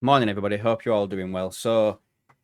Morning, everybody. Hope you're all doing well. So,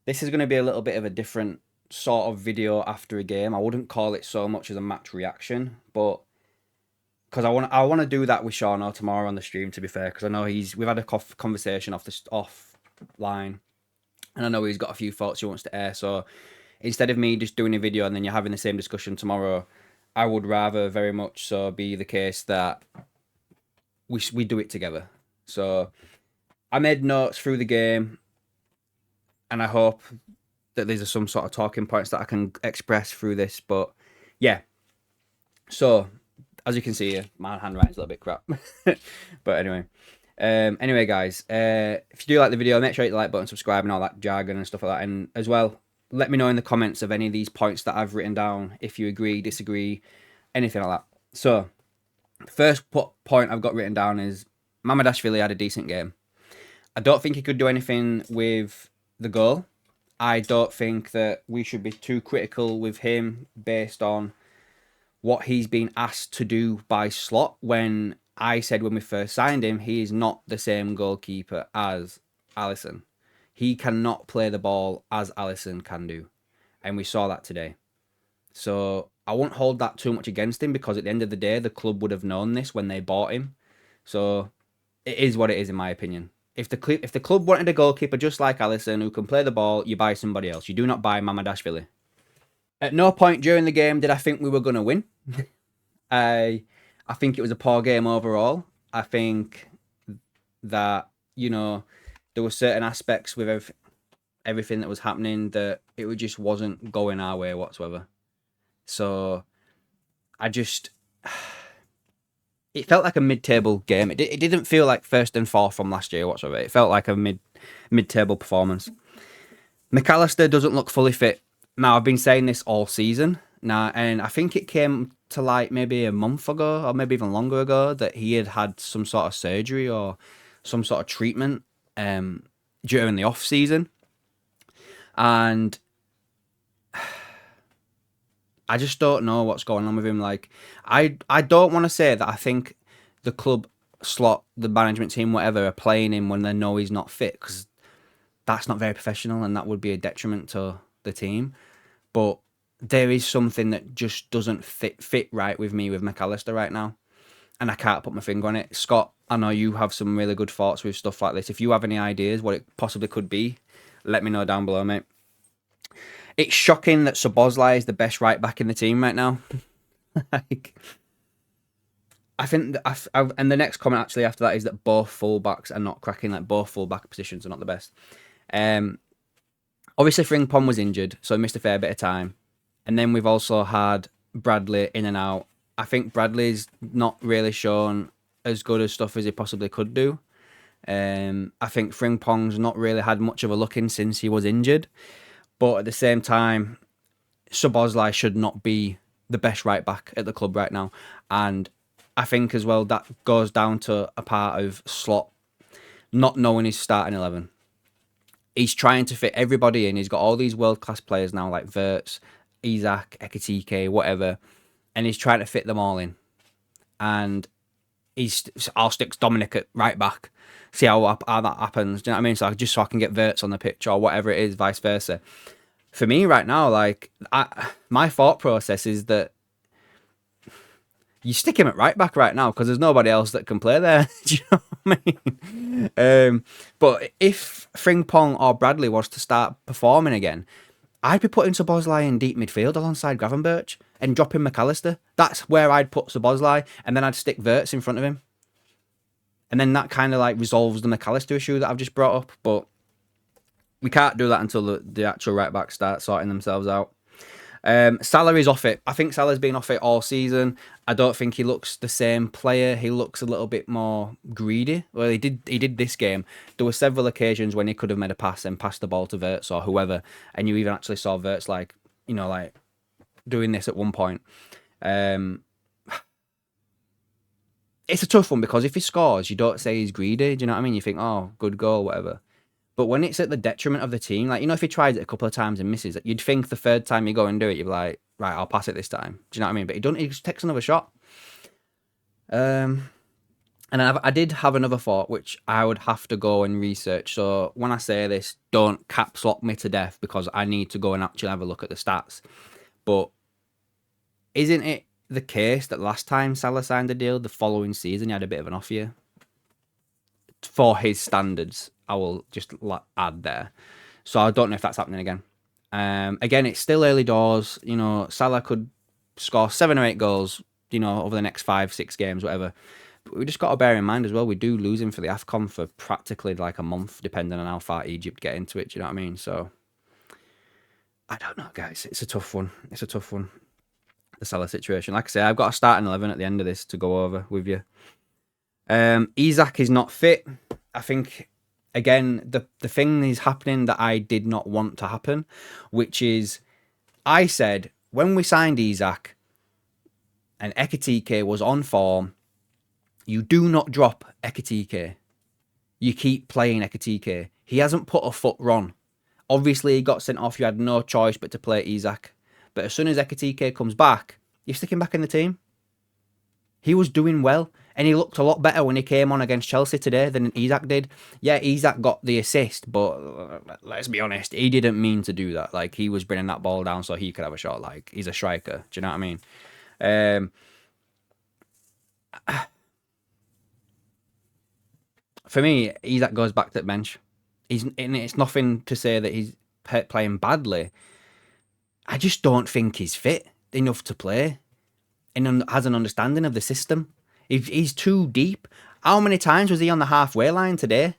this is going to be a little bit of a different sort of video after a game. I wouldn't call it so much as a match reaction, but because I want to do that with Shauno tomorrow on the stream. To be fair, because I know we've had a conversation offline, and I know he's got a few thoughts he wants to air. So, instead of me just doing a video and then you're having the same discussion tomorrow, I would rather very much so be the case that we do it together. So, I made notes through the game, and I hope that there's some sort of talking points that I can express through this. But yeah, so as you can see here, my handwriting's a little bit crap. But anyway, guys, if you do like the video, make sure you hit the like button, subscribe, and all that jargon and stuff like that. And as well, let me know in the comments of any of these points that I've written down, if you agree, disagree, anything like that. So, first point I've got written down is Mamadashvili had a decent game. I don't think he could do anything with the goal. I don't think that we should be too critical with him based on what he's been asked to do by Slot. When I said when we first signed him, he is not the same goalkeeper as Alisson. He cannot play the ball as Alisson can do. And we saw that today. So I won't hold that too much against him, because at the end of the day, the club would have known this when they bought him. So it is what it is, in my opinion. If the club wanted a goalkeeper just like Alisson who can play the ball, you buy somebody else. You do not buy Mamadashvili. At no point during the game did I think we were going to win. I think it was a poor game overall. I think that, there were certain aspects with everything that was happening that it just wasn't going our way whatsoever. So I just... It felt like a mid-table game. It didn't feel like first and fourth from last year whatsoever. It felt like a mid-table performance. McAllister doesn't look fully fit. Now, I've been saying this all season now, and I think it came to light maybe a month ago, or maybe even longer ago, that he had some sort of surgery or some sort of treatment during the off-season. And I just don't know what's going on with him. Like, I don't want to say that I think the club, Slot, the management team, whatever, are playing him when they know he's not fit, because that's not very professional and that would be a detriment to the team. But there is something that just doesn't fit right with me with McAllister right now, and I can't put my finger on it. Scott, I know you have some really good thoughts with stuff like this. If you have any ideas what it possibly could be, let me know down below, mate. It's shocking that Szoboszlai is the best right back in the team right now. Like, I think and the next comment actually after that is that both fullbacks are not cracking. Like, both fullback positions are not the best. Obviously Frimpong was injured, so he missed a fair bit of time. And then we've also had Bradley in and out. I think Bradley's not really shown as good as stuff as he possibly could do. I think Frimpong's not really had much of a look in since he was injured. But at the same time, Szoboszlai should not be the best right back at the club right now. And I think as well that goes down to a part of Slot not knowing his starting 11. He's trying to fit everybody in. He's got all these world-class players now, like Wirtz, Isak, Ekitike, whatever. And he's trying to fit them all in. And I'll stick Dominic at right back. See how that happens. Do you know what I mean? So I can get Wirtz on the pitch or whatever it is, vice versa. For me right now, like, my thought process is that you stick him at right back right now because there's nobody else that can play there. Do you know what I mean? But if Frimpong or Bradley was to start performing again, I'd be putting Szoboszlai in deep midfield alongside Gravenberch and dropping McAllister. That's where I'd put Szoboszlai, and then I'd stick Wirtz in front of him. And then that kind of like resolves the McAllister issue that I've just brought up. But we can't do that until the actual right back start sorting themselves out. Salah is off it. I think Salah's been off it all season. I don't think he looks the same player. He looks a little bit more greedy. Well, he did this game. There were several occasions when he could have made a pass and passed the ball to Wirtz or whoever, and you even actually saw Wirtz like doing this at one point. It's a tough one because if he scores, you don't say he's greedy. Do you know what I mean? You think, oh, good goal, whatever. But when it's at the detriment of the team, like, if he tries it a couple of times and misses it, you'd think the third time you go and do it, you'd be like, right, I'll pass it this time. Do you know what I mean? But he doesn't. He just takes another shot. And I did have another thought, which I would have to go and research. So when I say this, don't caps lock me to death because I need to go and actually have a look at the stats. But isn't it the case that last time Salah signed a deal, the following season he had a bit of an off year? For his standards, I will just add there. So I don't know if that's happening again. Again, it's still early doors. You know, Salah could score 7 or 8 goals, you know, over the next 5, 6 games, whatever. But we just got to bear in mind as well, we do lose him for the AFCON for practically like a month, depending on how far Egypt get into it. Do you know what I mean? So I don't know, guys. It's a tough one. It's a tough one. The Salah situation. Like I say, I've got a starting 11 at the end of this to go over with you. Isak is not fit. I think, again, the thing is happening that I did not want to happen, which is I said when we signed Isak and Ekitike was on form, you do not drop Ekitike. You keep playing Ekitike. He hasn't put a foot wrong. Obviously, he got sent off. You had no choice but to play Isak. But as soon as Ekitike comes back, you stick him back in the team. He was doing well, and he looked a lot better when he came on against Chelsea today than Isak did. Yeah, Isak got the assist, but let's be honest, he didn't mean to do that. Like, he was bringing that ball down so he could have a shot. Like, he's a striker. Do you know what I mean? For me, Isak goes back to the bench. It's nothing to say that he's playing badly. I just don't think he's fit enough to play and has an understanding of the system. He's too deep. How many times was he on the halfway line today?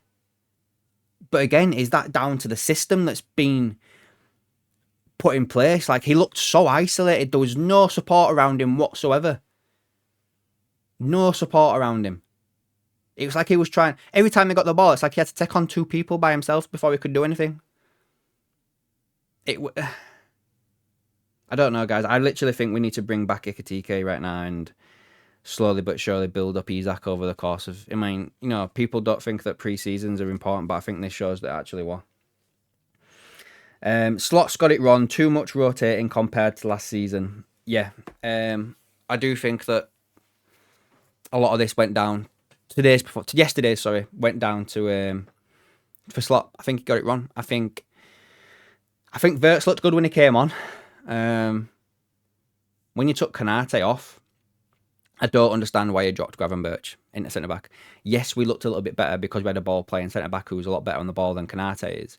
But again, is that down to the system that's been put in place? Like, he looked so isolated. There was no support around him whatsoever. No support around him. It was like he was trying... Every time he got the ball, it's like he had to take on 2 people by himself before he could do anything. I don't know, guys. I literally think we need to bring back Ekitike right now and slowly but surely build up Isak over the course of... I mean, you know, people don't think that pre-seasons are important, but I think this shows that actually were. Slot's got it wrong. Too much rotating compared to last season. Yeah. I do think that a lot of this went down... Yesterday, went down to... for Slot. I think he got it wrong. I think Wirtz looked good when he came on. When you took Konate off, I don't understand why you dropped Gravenberch into centre-back. Yes, we looked a little bit better because we had a ball-playing centre-back who was a lot better on the ball than Konate is.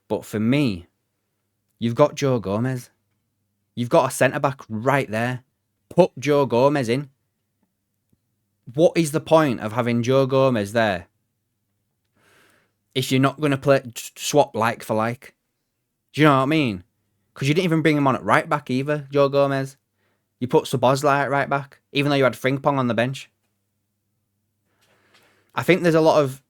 But for me, you've got Joe Gomez. You've got a centre-back right there. Put Joe Gomez in. What is the point of having Joe Gomez there if you're not going to swap like for like? Do you know what I mean? Because you didn't even bring him on at right back either, Joe Gomez. You put Szoboszlai at right back, even though you had Frimpong on the bench. I think there's a lot of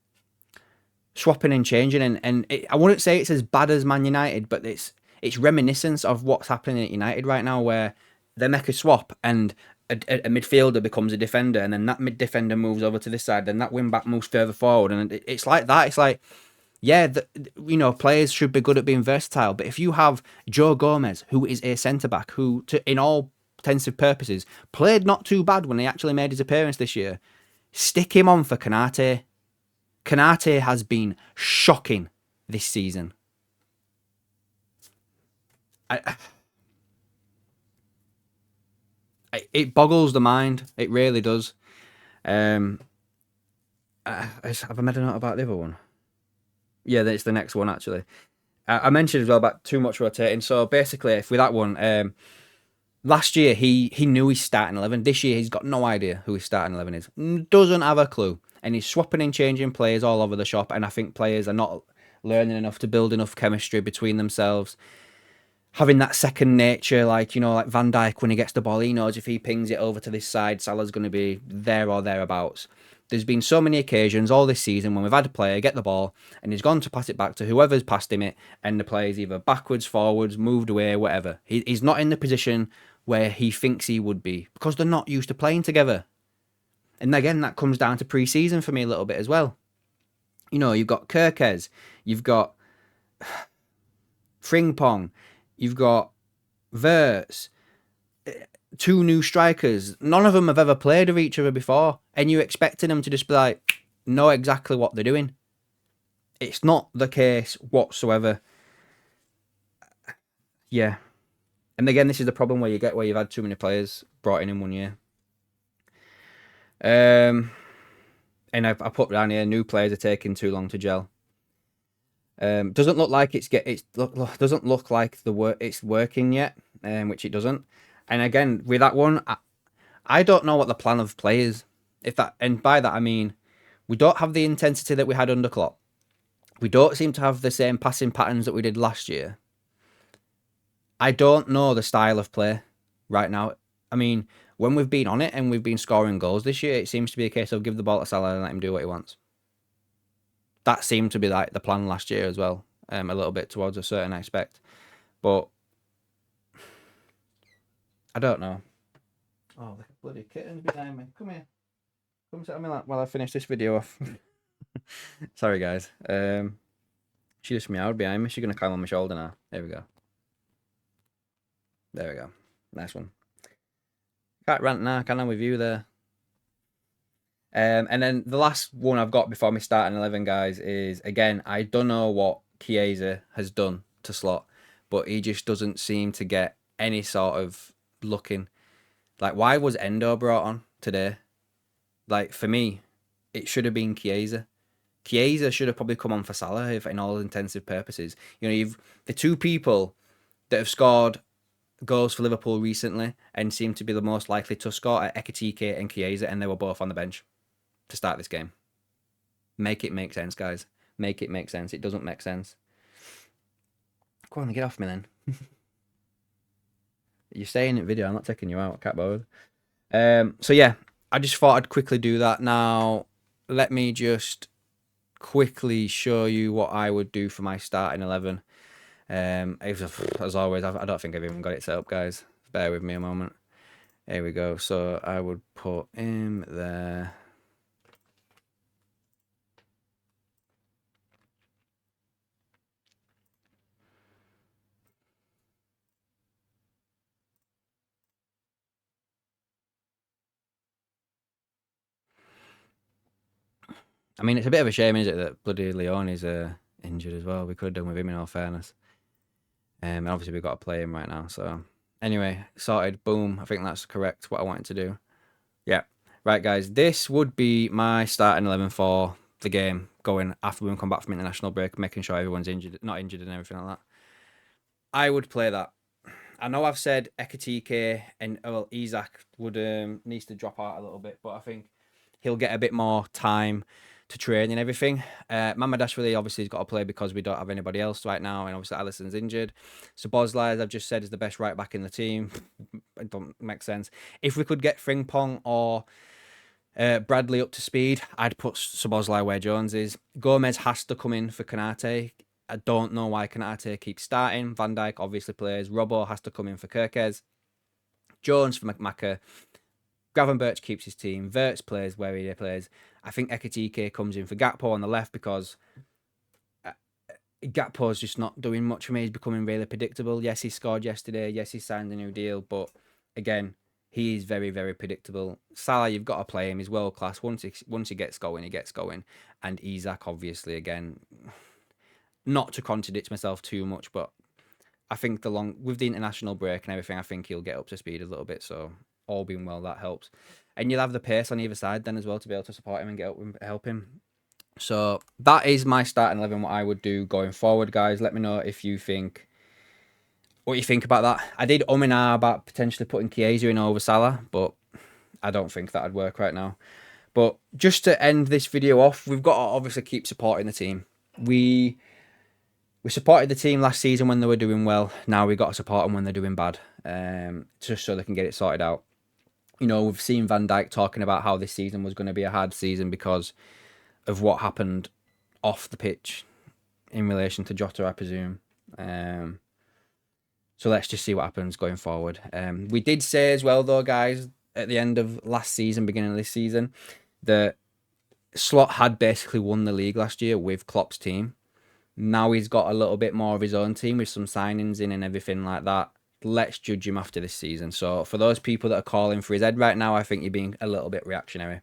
swapping and changing, and I wouldn't say it's as bad as Man United, but it's reminiscent of what's happening at United right now, where they make a swap and a midfielder becomes a defender, and then that mid defender moves over to this side, then that wing back moves further forward, and it's like that. It's like, yeah, you know, players should be good at being versatile, but if you have Joe Gomez, who is a centre-back, who, in all intents and purposes, played not too bad when he actually made his appearance this year, stick him on for Konate. Konate has been shocking this season. It boggles the mind. It really does. Have I made a note about the other one? Yeah, it's the next one, actually. I mentioned as well about too much rotating. So basically, with that one, last year he knew his starting 11. This year he's got no idea who his starting 11 is. Doesn't have a clue. And he's swapping and changing players all over the shop. And I think players are not learning enough to build enough chemistry between themselves. Having that second nature, like, you know, like Van Dijk, when he gets the ball, he knows if he pings it over to this side, Salah's going to be there or thereabouts. There's been so many occasions all this season when we've had a player get the ball and he's gone to pass it back to whoever's passed him it, and the player's either backwards, forwards, moved away, whatever. He's not in the position where he thinks he would be because they're not used to playing together. And again, that comes down to pre-season for me a little bit as well. You know, you've got Kirkes, you've got Frimpong, you've got Wirtz. two new strikers. None of them have ever played with each other before, and you're expecting them to just be like, know exactly what they're doing. It's not the case whatsoever. Yeah. And again, this is the problem where you've had too many players brought in 1 year. And I put down here, new players are taking too long to gel. Doesn't look like doesn't look like it's working yet, which it doesn't. And again, with that one, I don't know what the plan of play is. And by that I mean, we don't have the intensity that we had under Klopp. We don't seem to have the same passing patterns that we did last year. I don't know the style of play right now. I mean, when we've been on it and we've been scoring goals this year, it seems to be a case of give the ball to Salah and let him do what he wants. That seemed to be like the plan last year as well, a little bit towards a certain aspect. But I don't know. Oh, the bloody kitten's behind me. Come here. Come sit on my lap while I finish this video off. Sorry, guys. She just meowed behind me. She's going to climb on my shoulder now. There we go. There we go. Nice one. Can't rant now, can I, with you there? And then the last one I've got before me starting 11, guys, is, again, I don't know what Chiesa has done to Slot, but he just doesn't seem to get any sort of looking. Like, why was Endo brought on today? Like, for me, it should have been Chiesa. Chiesa should have probably come on for Salah, if in all intensive purposes. You know, you've the two people that have scored goals for Liverpool recently and seem to be the most likely to score are Ekitike and Chiesa, and they were both on the bench to start this game. Make it make sense, guys. Make it make sense. It doesn't make sense. Go on, get off me then. You're staying in video. I'm not taking you out. I can't bother. So yeah, I just thought I'd quickly do that. Now, let me just quickly show you what I would do for my starting 11. As always, I don't think I've even got it set up, guys. Bear with me a moment. Here we go. So I would put him there. I mean, it's a bit of a shame, isn't it, that bloody Leon is injured as well. We could have done with him, in all fairness. And obviously we've got to play him right now. So anyway, sorted. Boom. I think that's correct, what I wanted to do. Yeah. Right, guys. This would be my starting 11 for the game going after we come back from international break, making sure everyone's not injured and everything like that. I would play that. I know I've said Ekitike and Isak would needs to drop out a little bit, but I think he'll get a bit more time to train and everything. Mamadashvili obviously has got to play because we don't have anybody else right now, and obviously Alisson's injured. So Bosley, as I've just said, is the best right back in the team. It don't make sense. If we could get Frimpong or Bradley up to speed, I'd put Szoboszlai where Jones is. Gomez has to come in for Konate. I don't know why Konate keeps starting. Van Dijk obviously plays. Robbo has to come in for Kirkez. Jones for McMacker. Gravenberch keeps his team. Wirtz plays where he plays. I think Ekitike comes in for Gakpo on the left because Gakpo's just not doing much for me. He's becoming really predictable. Yes, he scored yesterday. Yes, he signed a new deal. But again, he is very, very predictable. Salah, you've got to play him. He's world class. Once he gets going, he gets going. And Isak, obviously, again, not to contradict myself too much, but I think with the international break and everything, I think he'll get up to speed a little bit. So all being well, that helps. And you'll have the pace on either side then as well to be able to support him and get up and help him. So that is my starting 11, what I would do going forward, guys. Let me know if you think what you think about that. I did and ah about potentially putting Chiesa in over Salah, but I don't think that'd work right now. But just to end this video off, we've got to obviously keep supporting the team. We supported the team last season when they were doing well. Now we've got to support them when they're doing bad, just so they can get it sorted out. You know, we've seen Van Dijk talking about how this season was going to be a hard season because of what happened off the pitch in relation to Jota, I presume. So let's just see what happens going forward. We did say as well, though, guys, at the end of last season, beginning of this season, that Slot had basically won the league last year with Klopp's team. Now he's got a little bit more of his own team with some signings in and everything like that. let's judge him after this season. So for those people that are calling for his head right now, I think you're being a little bit reactionary.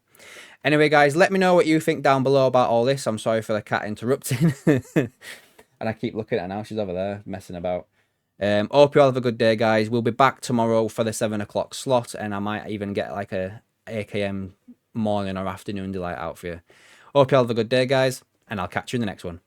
Anyway, guys, let me know what you think down below about all this. I'm sorry for the cat interrupting. And I keep looking at her now. She's over there messing about. Hope you all have a good day, guys. We'll be back tomorrow for the 7 o'clock slot, and I might even get like a AKM morning or afternoon delight out for you. Hope you all have a good day, guys, and I'll catch you in the next one.